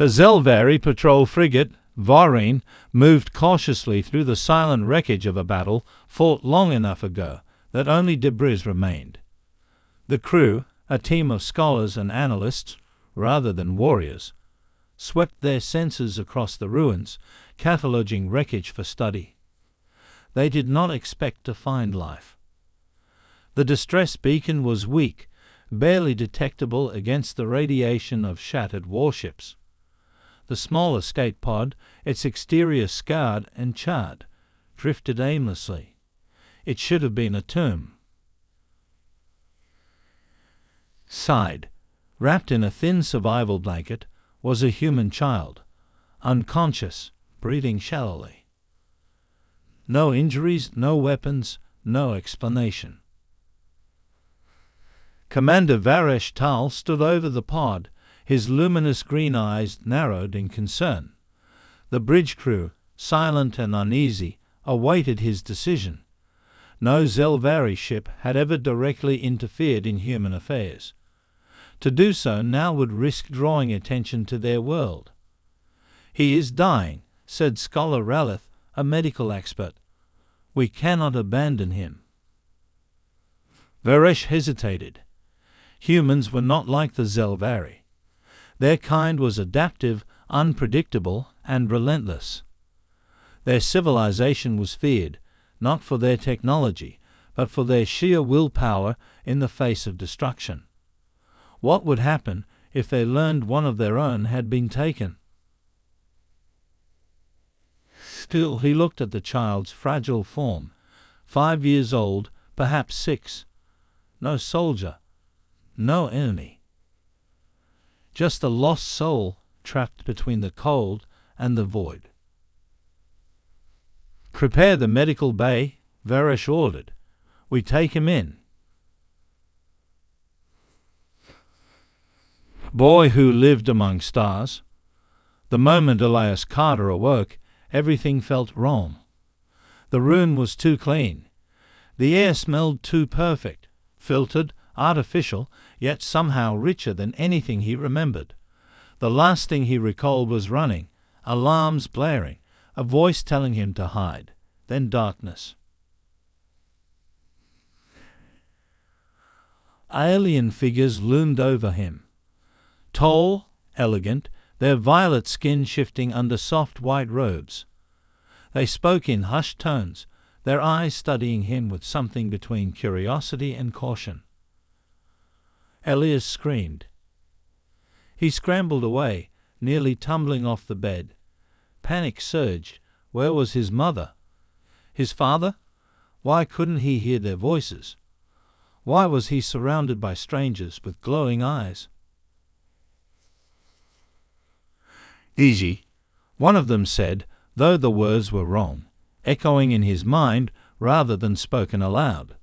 The Zelvari patrol frigate, Varine, moved cautiously through the silent wreckage of a battle fought long enough ago that only debris remained. The crew, a team of scholars and analysts, rather than warriors, swept their senses across the ruins, cataloguing wreckage for study. They did not expect to find life. The distress beacon was weak, barely detectable against the radiation of shattered warships. The small escape pod, its exterior scarred and charred, drifted aimlessly. It should have been a tomb. Side, wrapped in a thin survival blanket, was a human child, unconscious, breathing shallowly. No injuries, no weapons, no explanation. Commander Varesh Tal stood over the pod, his luminous green eyes narrowed in concern. The bridge crew, silent and uneasy, awaited his decision. No Zelvari ship had ever directly interfered in human affairs. To do so now would risk drawing attention to their world. "He is dying," said Scholar Ralith, a medical expert. "We cannot abandon him." Varesh hesitated. Humans were not like the Zelvari. Their kind was adaptive, unpredictable, and relentless. Their civilization was feared, not for their technology, but for their sheer willpower in the face of destruction. What would happen if they learned one of their own had been taken? Still he looked at the child's fragile form, 5 years old, perhaps 6. No soldier, no enemy. Just a lost soul trapped between the cold and the void. "Prepare the medical bay," Varesh ordered. "We take him in." Boy who lived among stars. The moment Elias Carter awoke, everything felt wrong. The room was too clean. The air smelled too perfect, filtered, artificial, yet somehow richer than anything he remembered. The last thing he recalled was running, alarms blaring, a voice telling him to hide, then darkness. Alien figures loomed over him. Tall, elegant, their violet skin shifting under soft white robes. They spoke in hushed tones, their eyes studying him with something between curiosity and caution. Elias screamed. He scrambled away, nearly tumbling off the bed. Panic surged. Where was his mother? His father? Why couldn't he hear their voices? Why was he surrounded by strangers with glowing eyes? "Easy," one of them said, though the words were wrong, echoing in his mind rather than spoken aloud.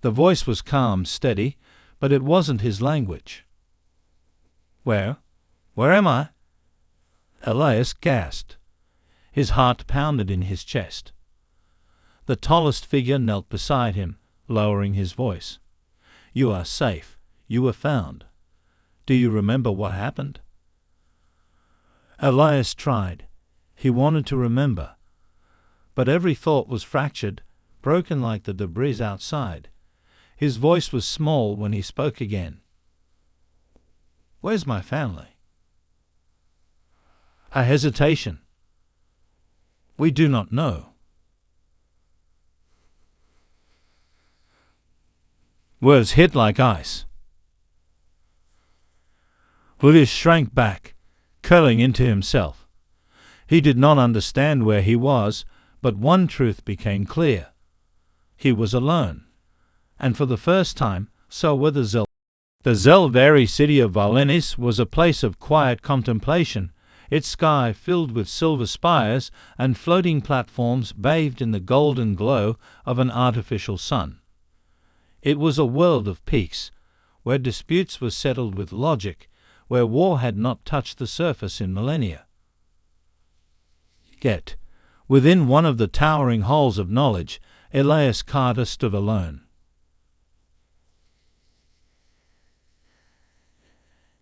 The voice was calm, steady, but it wasn't his language. Where am I?" Elias gasped. His heart pounded in his chest. The tallest figure knelt beside him, lowering his voice. "You are safe. You were found. Do you remember what happened?" Elias tried. He wanted to remember. But every thought was fractured, broken like the debris outside. His voice was small when he spoke again. "Where's my family?" A hesitation. "We do not know." Words hit like ice. Willis shrank back, curling into himself. He did not understand where he was, but one truth became clear. He was alone. And for the first time, so were the Zel. The Zelvari city of Valenis was a place of quiet contemplation, its sky filled with silver spires and floating platforms bathed in the golden glow of an artificial sun. It was a world of peace, where disputes were settled with logic, where war had not touched the surface in millennia. Yet, within one of the towering halls of knowledge, Elias Carter stood alone.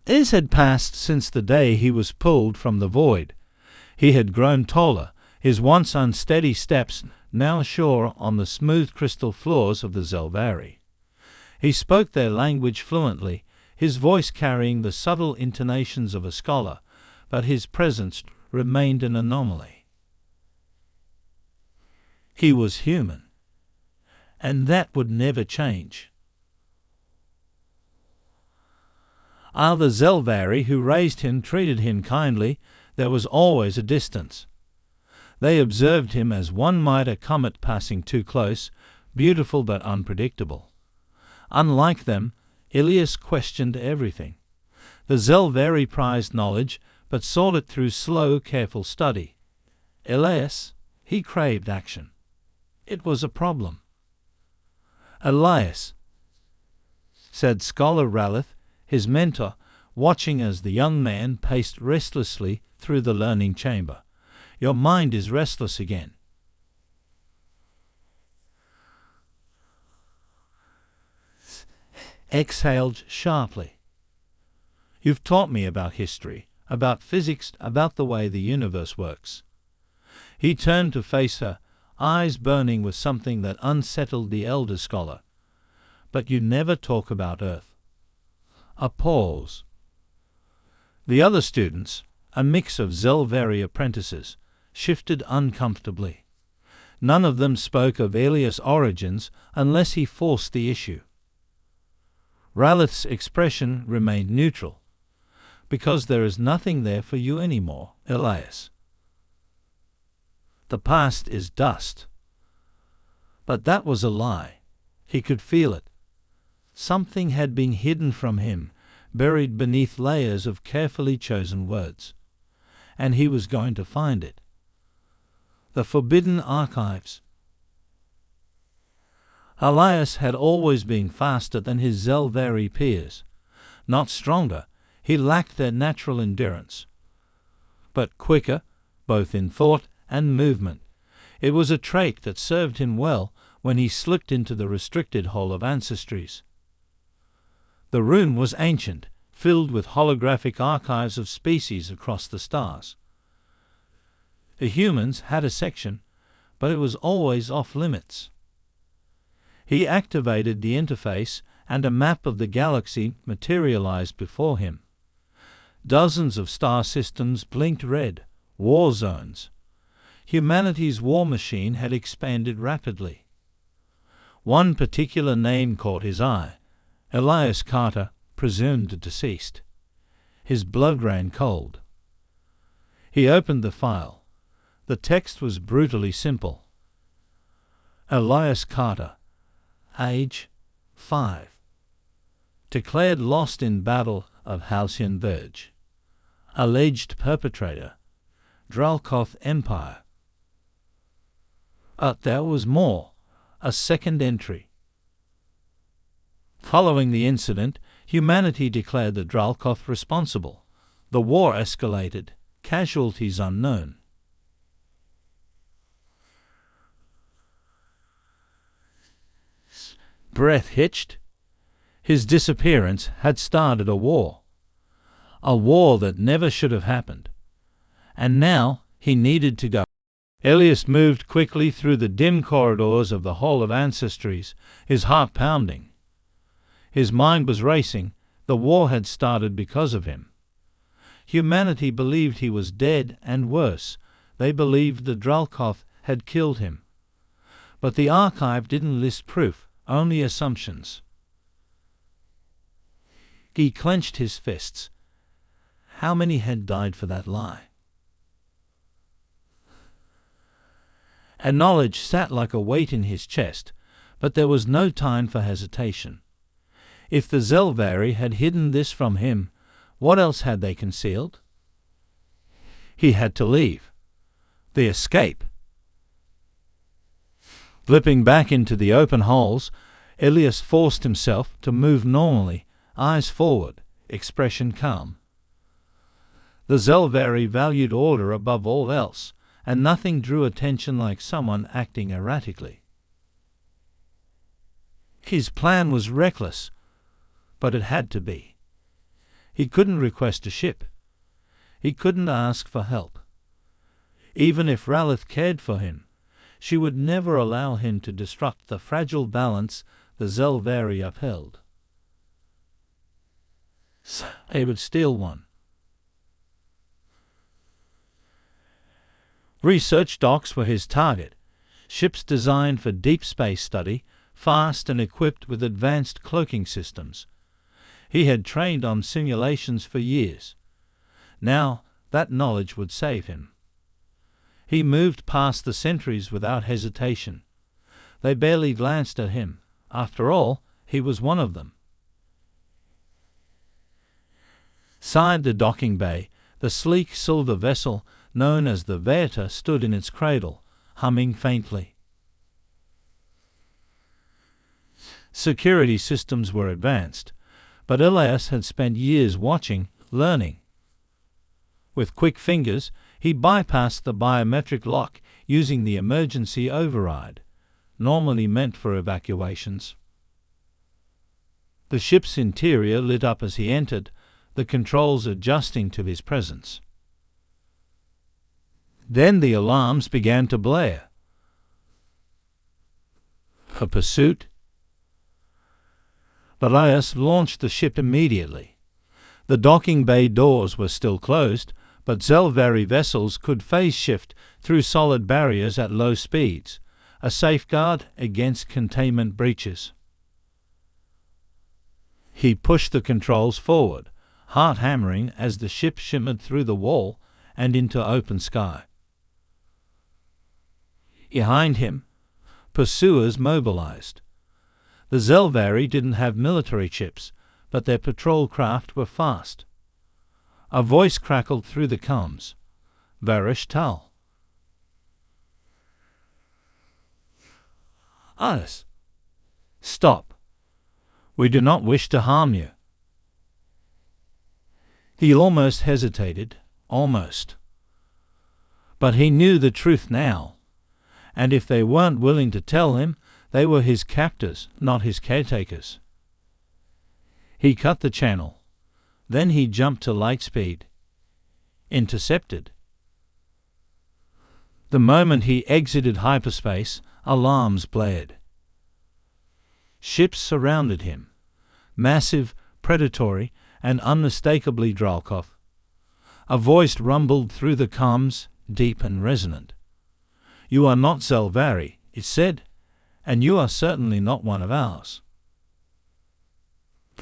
Years had passed since the day he was pulled from the void. He had grown taller, his once unsteady steps now sure on the smooth crystal floors of the Zelvari. He spoke their language fluently, his voice carrying the subtle intonations of a scholar, but his presence remained an anomaly. He was human, and that would never change. While the Zelvari who raised him treated him kindly, there was always a distance. They observed him as one might a comet passing too close, beautiful but unpredictable. Unlike them, Ilias questioned everything. The Zelvari prized knowledge, but sought it through slow, careful study. Elias, he craved action. It was a problem. Elias, said Scholar Ralith, his mentor, watching as the young man paced restlessly through the learning chamber, your mind is restless again. Exhaled sharply. You've taught me about history, about physics, about the way the universe works. He turned to face her, eyes burning with something that unsettled the elder scholar. But you never talk about Earth. A pause. The other students, a mix of Zelvari apprentices, shifted uncomfortably. None of them spoke of Elias' origins unless he forced the issue. Ralith's expression remained neutral. Because there is nothing there for you anymore, Elias. The past is dust. But that was a lie. He could feel it. Something had been hidden from him, buried beneath layers of carefully chosen words. And he was going to find it. The forbidden archives. Elias had always been faster than his Zelvari peers. Not stronger, he lacked their natural endurance. But quicker, both in thought and movement. It was a trait that served him well when he slipped into the restricted hole of ancestries. The room was ancient, filled with holographic archives of species across the stars. The humans had a section, but it was always off-limits. He activated the interface, and a map of the galaxy materialized before him. Dozens of star systems blinked red, war zones. Humanity's war machine had expanded rapidly. One particular name caught his eye. Elias Carter, presumed deceased. His blood ran cold. He opened the file. The text was brutally simple. Elias Carter, age 5. Declared lost in Battle of Halcyon Verge. Alleged perpetrator, Dralkoth Empire. There was more. A second entry. Following the incident, humanity declared the Dralkoth responsible. The war escalated, casualties unknown. Breath hitched. His disappearance had started a war that never should have happened. And now he needed to go. Elias moved quickly through the dim corridors of the Hall of Ancestries, his heart pounding. His mind was racing. The war had started because of him. Humanity believed he was dead, and worse, they believed the Dralkoth had killed him. But the archive didn't list proof, only assumptions. He clenched his fists. How many had died for that lie? And knowledge sat like a weight in his chest, but there was no time for hesitation. If the Zelvari had hidden this from him, what else had they concealed? He had to leave. The escape. Flipping back into the open holes, Elias forced himself to move normally, eyes forward, expression calm. The Zelvari valued order above all else, and nothing drew attention like someone acting erratically. His plan was reckless, but it had to be. He couldn't request a ship. He couldn't ask for help. Even if Ralith cared for him, she would never allow him to disrupt the fragile balance the Zelvari upheld. They would steal one. Research docks were his target, ships designed for deep space study, fast and equipped with advanced cloaking systems. He had trained on simulations for years. Now that knowledge would save him. He moved past the sentries without hesitation. They barely glanced at him. After all, he was one of them. Inside the docking bay, the sleek silver vessel known as the Veta stood in its cradle, humming faintly. Security systems were advanced, but Elias had spent years watching, learning. With quick fingers, he bypassed the biometric lock using the emergency override, normally meant for evacuations. The ship's interior lit up as he entered, the controls adjusting to his presence. Then the alarms began to blare. A pursuit? Elias launched the ship immediately. The docking bay doors were still closed, but Zelvari vessels could phase shift through solid barriers at low speeds, a safeguard against containment breaches. He pushed the controls forward, heart hammering as the ship shimmered through the wall and into open sky. Behind him, pursuers mobilized. The Zelvari didn't have military ships, but their patrol craft were fast. A voice crackled through the comms. Varish Tal. Us. Stop. We do not wish to harm you. He almost hesitated, almost. But he knew the truth now, and if they weren't willing to tell him, they were his captors, not his caretakers. He cut the channel. Then he jumped to light speed. Intercepted. The moment he exited hyperspace, alarms blared. Ships surrounded him, massive, predatory, and unmistakably Dralkov. A voice rumbled through the comms, deep and resonant. "You are not Zelvari," it said, "and you are certainly not one of ours."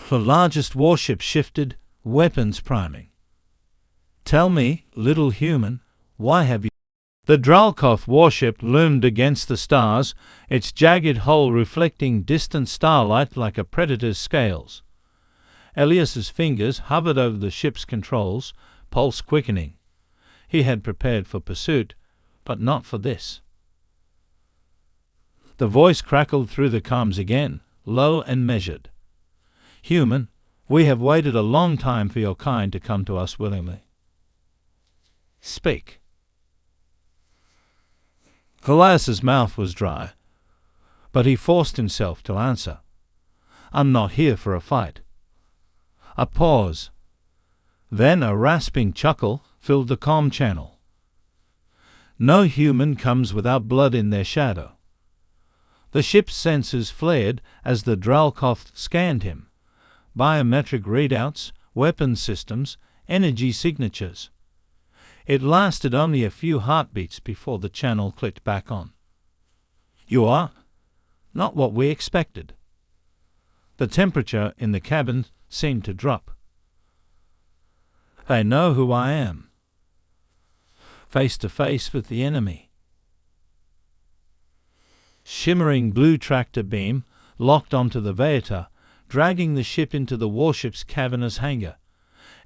The largest warship shifted, weapons priming. "Tell me, little human, why have you—" The Dralkov warship loomed against the stars, its jagged hull reflecting distant starlight like a predator's scales. Elias's fingers hovered over the ship's controls, pulse quickening. He had prepared for pursuit, but not for this. The voice crackled through the comms again, low and measured. "Human, we have waited a long time for your kind to come to us willingly. Speak." Elias's mouth was dry, but he forced himself to answer. "I'm not here for a fight." A pause. Then a rasping chuckle filled the comm channel. "No human comes without blood in their shadow." The ship's sensors flared as the Dralkov scanned him. Biometric readouts, weapon systems, energy signatures. It lasted only a few heartbeats before the channel clicked back on. "You are? Not what we expected." The temperature in the cabin seemed to drop. "They know who I am." Face to face with the enemy. Shimmering blue tractor beam locked onto the Veta, dragging the ship into the warship's cavernous hangar.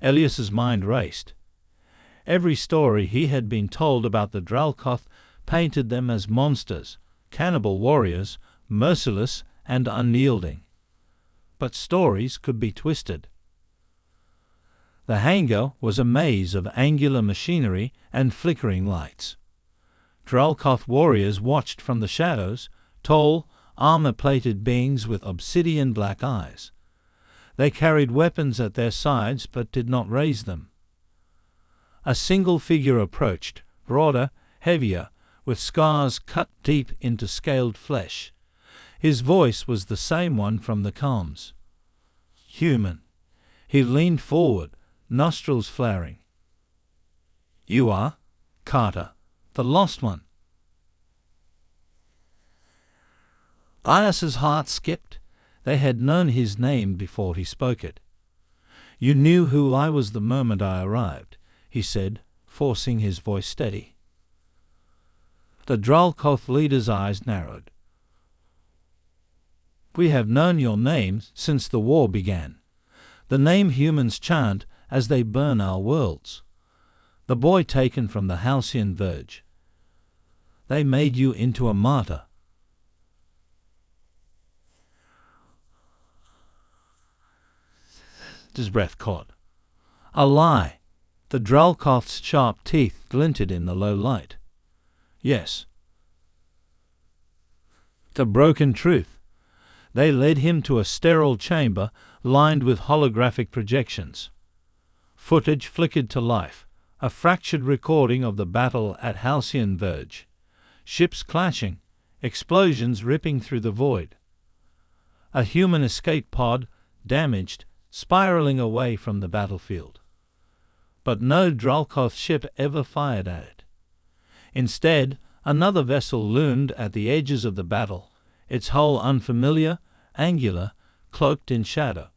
Elias's mind raced. Every story he had been told about the Dralkov painted them as monsters, cannibal warriors, merciless and unyielding. But stories could be twisted. The hangar was a maze of angular machinery and flickering lights. Dralkov warriors watched from the shadows, tall, armor-plated beings with obsidian black eyes. They carried weapons at their sides but did not raise them. A single figure approached, broader, heavier, with scars cut deep into scaled flesh. His voice was the same one from the comms. Human. He leaned forward, nostrils flaring. "You are? Carter, the lost one." Ias's heart skipped. They had known his name before he spoke it. "You knew who I was the moment I arrived," he said, forcing his voice steady. The Dralkoth leader's eyes narrowed. "We have known your name since the war began. The name humans chant as they burn our worlds. The boy taken from the halcyon verge. They made you into a martyr." His breath caught. A lie. The Dralkoth's sharp teeth glinted in the low light. Yes. The broken truth. They led him to a sterile chamber lined with holographic projections. Footage flickered to life, a fractured recording of the battle at Halcyon Verge. Ships clashing, explosions ripping through the void. A human escape pod, damaged, spiraling away from the battlefield. But no Dralkoth ship ever fired at it. Instead, another vessel loomed at the edges of the battle, its hull unfamiliar, angular, cloaked in shadow.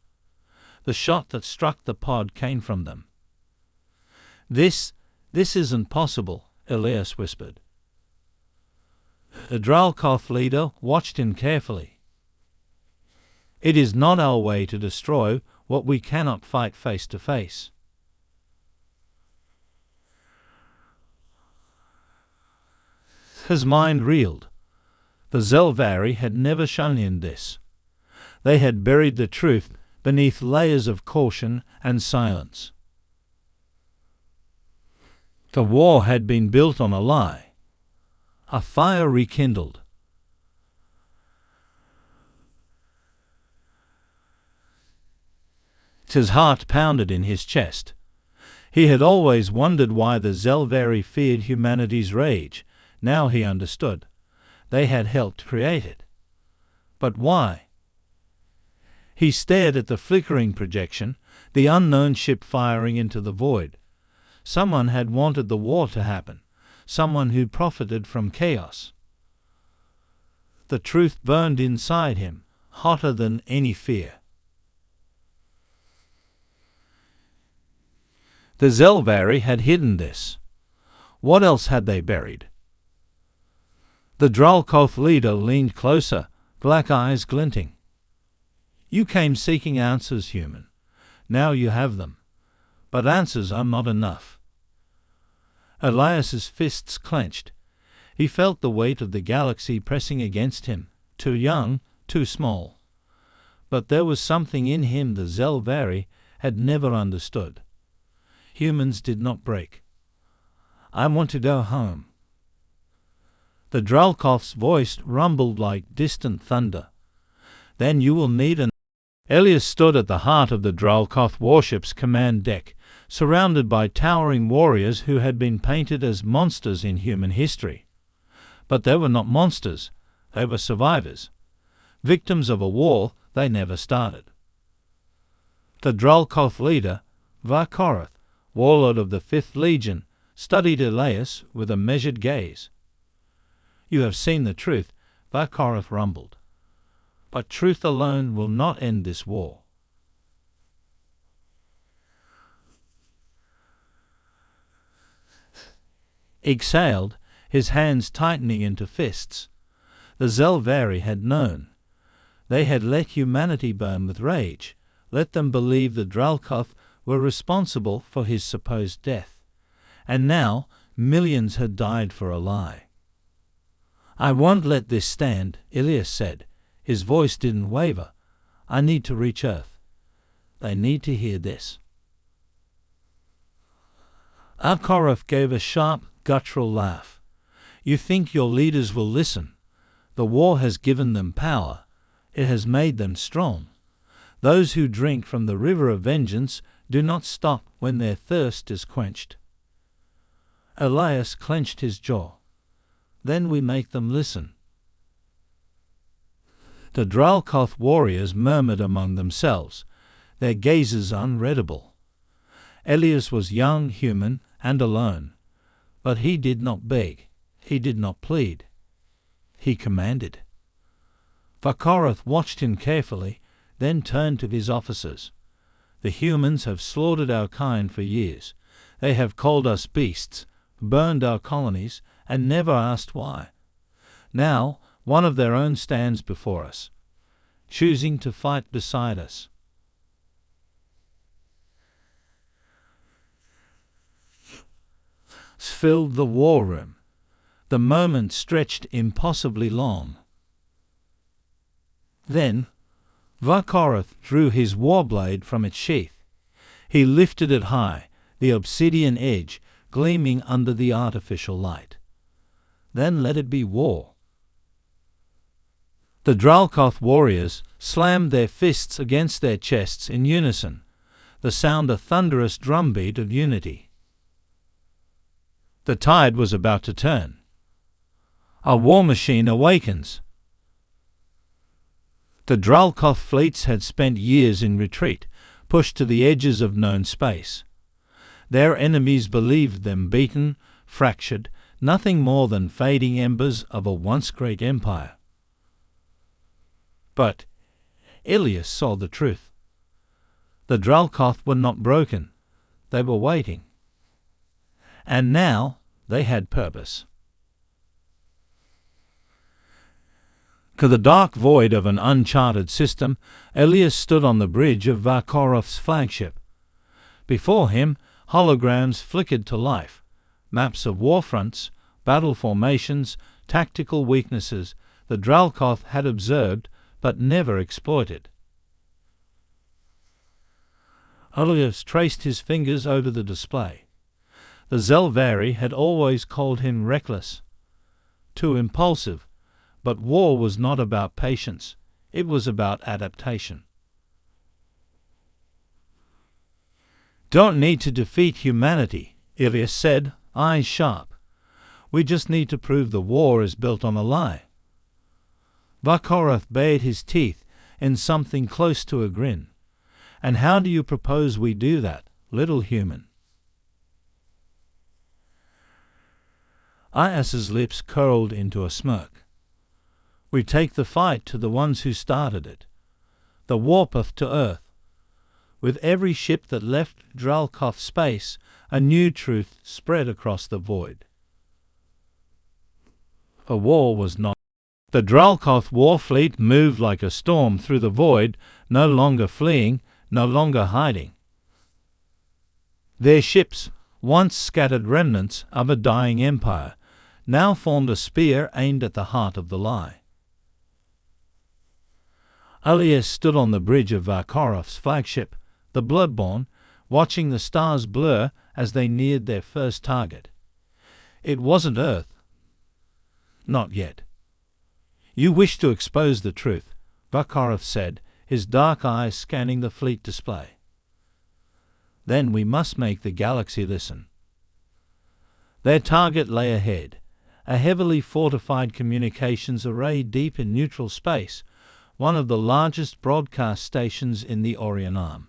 The shot that struck the pod came from them. This isn't possible," Elias whispered. The Dralkoth leader watched him carefully. "It is not our way to destroy what we cannot fight face to face." His mind reeled. The Zelvari had never shown him this. They had buried the truth beneath layers of caution and silence. The war had been built on a lie. A fire rekindled. His heart pounded in his chest. He had always wondered why the Zelvari feared humanity's rage. Now he understood. They had helped create it. But why? He stared at the flickering projection, the unknown ship firing into the void. Someone had wanted the war to happen. Someone who profited from chaos. The truth burned inside him, hotter than any fear. The Zelvari had hidden this. What else had they buried? The Dralkoth leader leaned closer, black eyes glinting. "You came seeking answers, human. Now you have them. But answers are not enough." Elias's fists clenched. He felt the weight of the galaxy pressing against him, too young, too small. But there was something in him the Zelvari had never understood. Humans did not break. "I want to go home." The Dralkoth's voice rumbled like distant thunder. "Then you will need an..." Elias stood at the heart of the Dralkoth Warships' command deck, surrounded by towering warriors who had been painted as monsters in human history. But they were not monsters, they were survivors, victims of a war they never started. The Dralkoth leader, Varkoroth, warlord of the 5th Legion, studied Elias with a measured gaze. "You have seen the truth," Varkoroth rumbled. "But truth alone will not end this war." Exhaled, his hands tightening into fists. The Zelvari had known. They had let humanity burn with rage, let them believe the Dralkoth were responsible for his supposed death. And now millions had died for a lie. "I won't let this stand," Elias said. His voice didn't waver. "I need to reach Earth. They need to hear this." Varkoroth gave a sharp, guttural laugh. "You think your leaders will listen? The war has given them power. It has made them strong. Those who drink from the river of vengeance do not stop when their thirst is quenched. Elias clenched his jaw. Then we make them listen. The Dralkoth warriors murmured among themselves, their gazes unreadable. Elias was young, human, and alone, but he did not beg, he did not plead. He commanded. Vakoroth watched him carefully, then turned to his officers. The humans have slaughtered our kind for years. They have called us beasts, burned our colonies, and never asked why. Now, one of their own stands before us, choosing to fight beside us. Filled the war room. The moment stretched impossibly long. Then, Vakoroth drew his warblade from its sheath. He lifted it high, the obsidian edge gleaming under the artificial light. Then let it be war. The Dralkoth warriors slammed their fists against their chests in unison, the sound a thunderous drumbeat of unity. The tide was about to turn. A war machine awakens. The Dralkoth fleets had spent years in retreat, pushed to the edges of known space. Their enemies believed them beaten, fractured, nothing more than fading embers of a once great empire. But Elias saw the truth. The Dralkoth were not broken. They were waiting. And now they had purpose. To the dark void of an uncharted system, Elias stood on the bridge of Vakoroth's flagship. Before him, holograms flickered to life, maps of war fronts, battle formations, tactical weaknesses the Dralkoth had observed but never exploited. Elias traced his fingers over the display. The Zelvari had always called him reckless, too impulsive, but war was not about patience, it was about adaptation. Don't need to defeat humanity, Elias said, eyes sharp. We just need to prove the war is built on a lie. Vakoroth bared his teeth in something close to a grin. And how do you propose we do that, little human? Ias's lips curled into a smirk. We take the fight to the ones who started it, the warpath to Earth. With every ship that left Dralkoth space, a new truth spread across the void. A war was not. The Dralkoth war fleet moved like a storm through the void, no longer fleeing, no longer hiding. Their ships, once scattered remnants of a dying empire, now formed a spear aimed at the heart of the lie. Elias stood on the bridge of Vakoroth's flagship, the Bloodborne, watching the stars blur as they neared their first target. It wasn't Earth. Not yet. You wish to expose the truth, Vakoroth said, his dark eyes scanning the fleet display. Then we must make the galaxy listen. Their target lay ahead, a heavily fortified communications array deep in neutral space, one of the largest broadcast stations in the Orion Arm.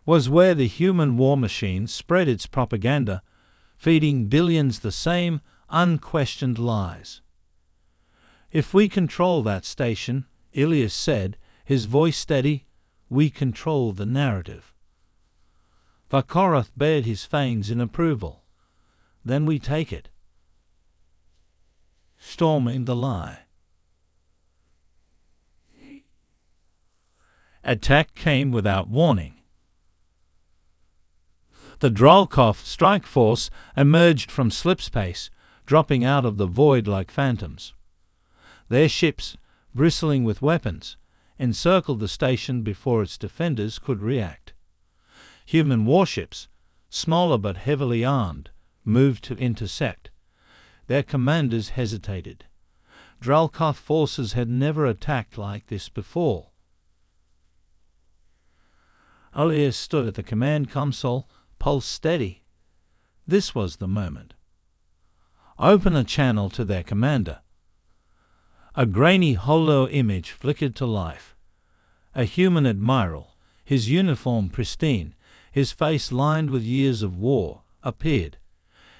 Was where the human war machine spread its propaganda, feeding billions the same unquestioned lies. If we control that station, Elias said, his voice steady, we control the narrative. Vakoroth bared his fangs in approval. Then we take it. Storming the lie. Attack came without warning. The Dralkoth strike force emerged from slipspace, dropping out of the void like phantoms. Their ships, bristling with weapons, encircled the station before its defenders could react. Human warships, smaller but heavily armed, moved to intersect. Their commanders hesitated. Dralkoth forces had never attacked like this before. Elias stood at the command console, pulse steady. This was the moment. Open a channel to their commander. A grainy holo image flickered to life. A human admiral, his uniform pristine, his face lined with years of war, appeared.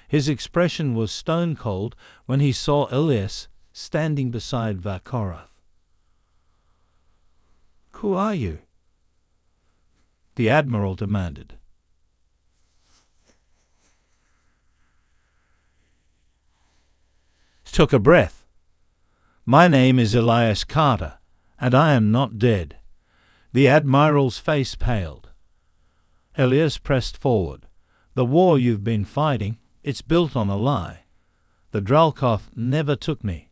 His expression was stone-cold when he saw Elias standing beside Varkarath. "Who are you?" the admiral demanded. Took a breath. "My name is Elias Carter, and I am not dead." The admiral's face paled. Elias pressed forward. "The war you've been fighting, it's built on a lie. The Dralkoth never took me.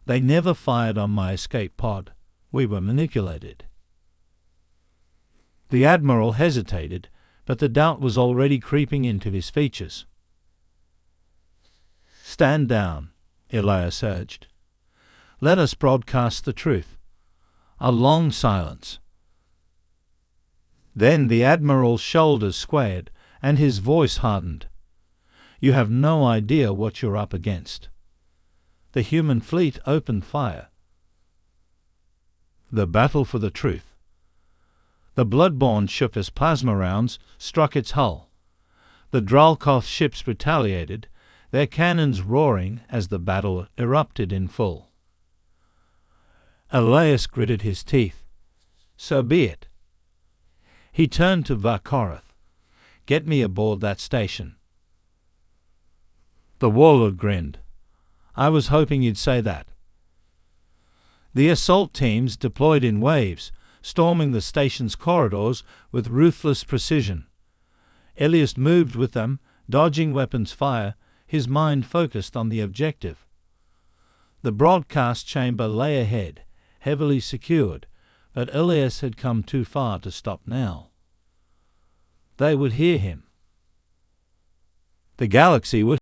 They never fired on my escape pod. We were manipulated." The admiral hesitated, but the doubt was already creeping into his features. "Stand down," Elias urged. "Let us broadcast the truth." A long silence. Then the admiral's shoulders squared, and his voice hardened. "You have no idea what you're up against." The human fleet opened fire. The battle for the truth. The blood-borne ship as plasma rounds struck its hull. The Dralkoth ships retaliated, their cannons roaring as the battle erupted in full. Elias gritted his teeth. "So be it." He turned to Varkarath. "Get me aboard that station." The warlord grinned. "I was hoping you'd say that." The assault teams deployed in waves, storming the station's corridors with ruthless precision. Elias moved with them, dodging weapons fire, his mind focused on the objective. The broadcast chamber lay ahead, heavily secured, but Elias had come too far to stop now. They would hear him. The galaxy would.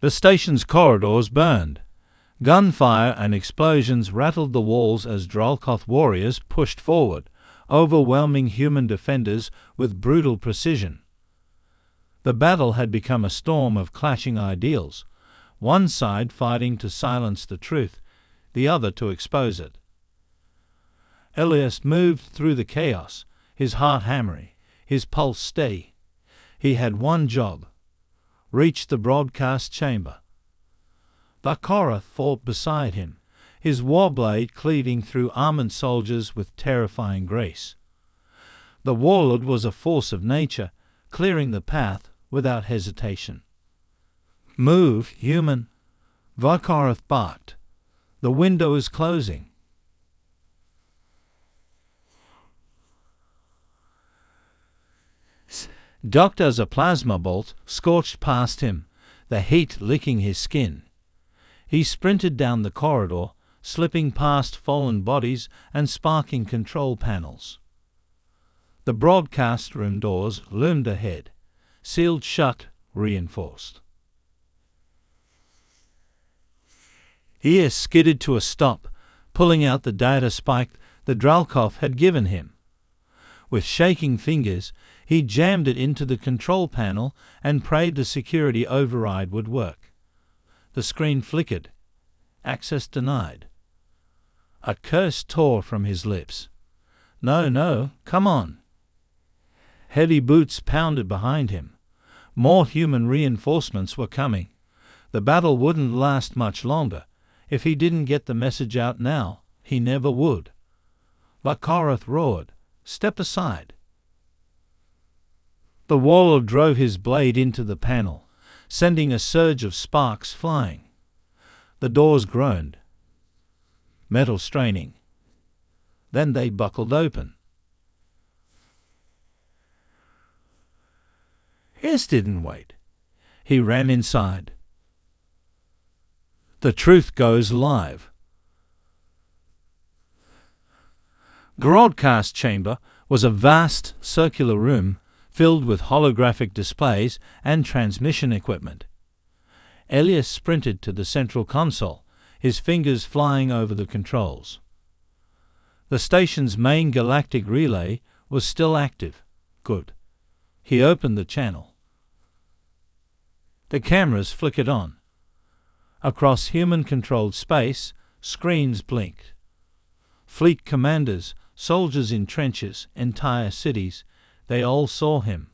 The station's corridors burned. Gunfire and explosions rattled the walls as Dralkoth warriors pushed forward, overwhelming human defenders with brutal precision. The battle had become a storm of clashing ideals, one side fighting to silence the truth, the other to expose it. Elias moved through the chaos, his heart hammering, his pulse steady. He had one job: reach the broadcast chamber. Varkarath fought beside him, his warblade cleaving through armored soldiers with terrifying grace. The warlord was a force of nature, clearing the path without hesitation. "Move, human!" Varkarath barked. "The window is closing." Ducked as a plasma bolt scorched past him, the heat licking his skin. He sprinted down the corridor, slipping past fallen bodies and sparking control panels. The broadcast room doors loomed ahead, sealed shut, reinforced. Ear skidded to a stop, pulling out the data spike the Dralkoth had given him. With shaking fingers, he jammed it into the control panel and prayed the security override would work. The screen flickered. Access denied. A curse tore from his lips. No, come on." Heavy boots pounded behind him. More human reinforcements were coming. The battle wouldn't last much longer. If he didn't get the message out now, he never would. Varkarath roared, "Step aside." The warlord drove his blade into the panel, sending a surge of sparks flying. The doors groaned, metal straining. Then they buckled open. His didn't wait. He ran inside. The truth goes live. Broadcast chamber was a vast circular room filled with holographic displays and transmission equipment. Elias sprinted to the central console, his fingers flying over the controls. The station's main galactic relay was still active. Good. He opened the channel. The cameras flickered on. Across human-controlled space, screens blinked. Fleet commanders, soldiers in trenches, entire cities, they all saw him.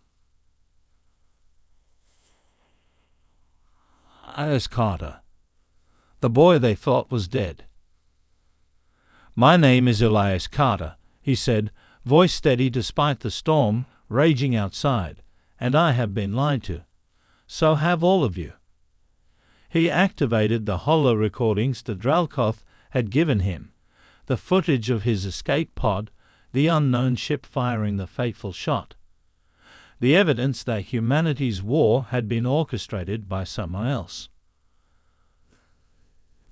Elias Carter, the boy they thought was dead. "My name is Elias Carter," he said, voice steady despite the storm raging outside, "and I have been lied to. So have all of you." He activated the holo recordings the Dralkoth had given him, the footage of his escape pod, the unknown ship firing the fateful shot, the evidence that humanity's war had been orchestrated by someone else.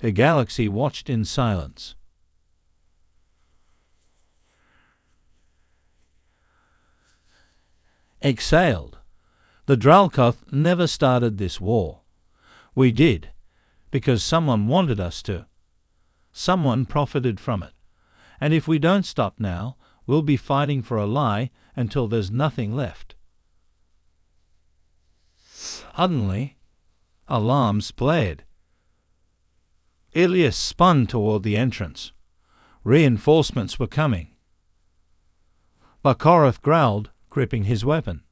The galaxy watched in silence. Exhaled. The Dralkoth never started this war. We did, because someone wanted us to. Someone profited from it. And if we don't stop now, we'll be fighting for a lie until there's nothing left. Suddenly, alarms blared. Ilias spun toward the entrance. Reinforcements were coming. Bakorath growled, gripping his weapon.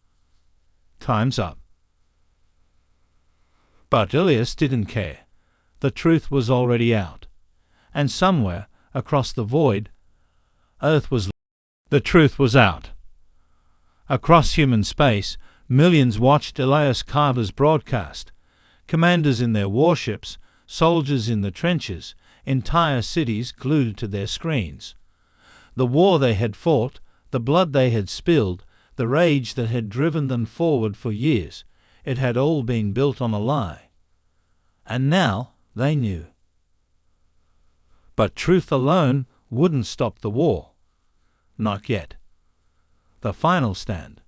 "Time's up." But Ilias didn't care. The truth was already out. And somewhere, across the void, Earth was... The truth was out. Across human space, millions watched Elias Carter's broadcast. Commanders in their warships, soldiers in the trenches, entire cities glued to their screens. The war they had fought, the blood they had spilled, the rage that had driven them forward for years, it had all been built on a lie. And now they knew. But truth alone wouldn't stop the war. Not yet. The final stand.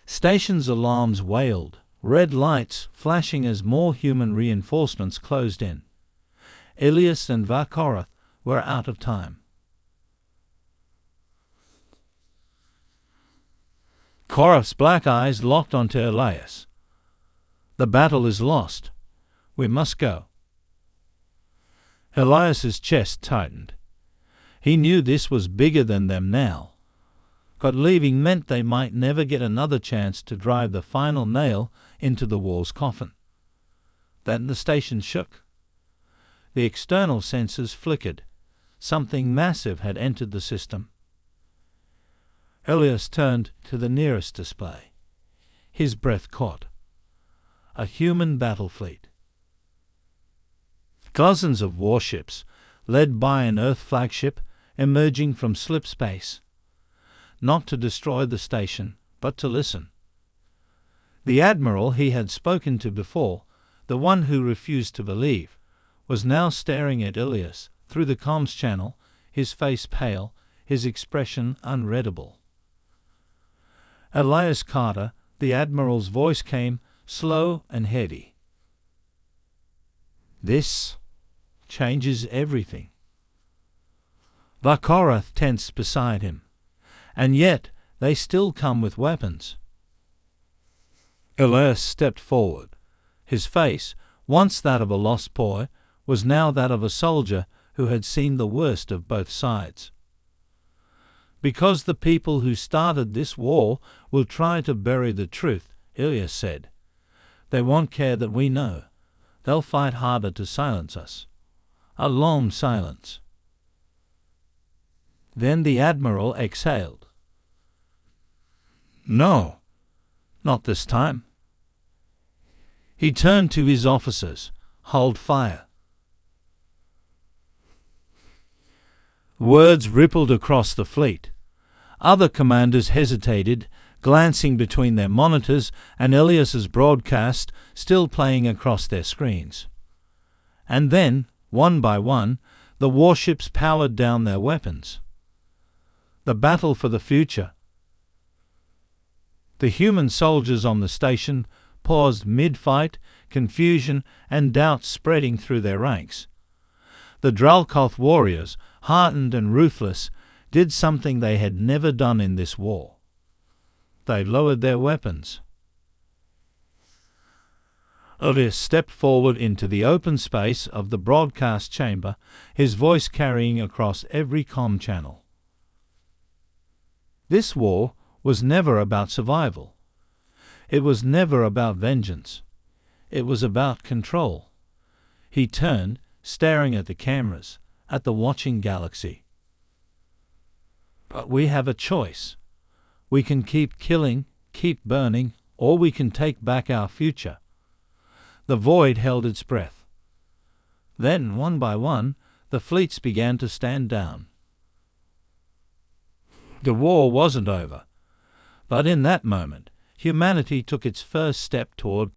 Station's alarms wailed, red lights flashing as more human reinforcements closed in. Ilias and Bakorath were out of time. Korath's black eyes locked onto Elias. "The battle is lost. We must go." Elias's chest tightened. He knew this was bigger than them now. But leaving meant they might never get another chance to drive the final nail into the war's coffin. Then the station shook. The external sensors flickered. Something massive had entered the system. Elias turned to the nearest display. His breath caught. A human battle fleet. Dozens of warships, led by an Earth flagship, emerging from slip space. Not to destroy the station, but to listen. The admiral he had spoken to before, the one who refused to believe, was now staring at Ilias through the comms channel, his face pale, his expression unreadable. Elias Carter, the admiral's voice came, slow and heavy. "This changes everything." Bakorath tensed beside him. "And yet they still come with weapons." Elias stepped forward. His face, once that of a lost boy, was now that of a soldier who had seen the worst of both sides. "Because the people who started this war will try to bury the truth," Ilias said. "They won't care that we know. They'll fight harder to silence us." A long silence. Then the admiral exhaled. "No, not this time." He turned to his officers. "Hold fire." Words rippled across the fleet. Other commanders hesitated, glancing between their monitors and Elias's broadcast still playing across their screens. And then, one by one, the warships powered down their weapons. The battle for the future. The human soldiers on the station paused mid-fight, confusion and doubt spreading through their ranks. The Dralkoth warriors, hardened and ruthless, did something they had never done in this war. They lowered their weapons. Elias stepped forward into the open space of the broadcast chamber, his voice carrying across every comm channel. This war was never about survival. It was never about vengeance. It was about control. He turned, staring at the cameras, at the watching galaxy. But we have a choice. We can keep killing, keep burning, or we can take back our future. The void held its breath. Then, one by one, the fleets began to stand down. The war wasn't over, but in that moment, humanity took its first step toward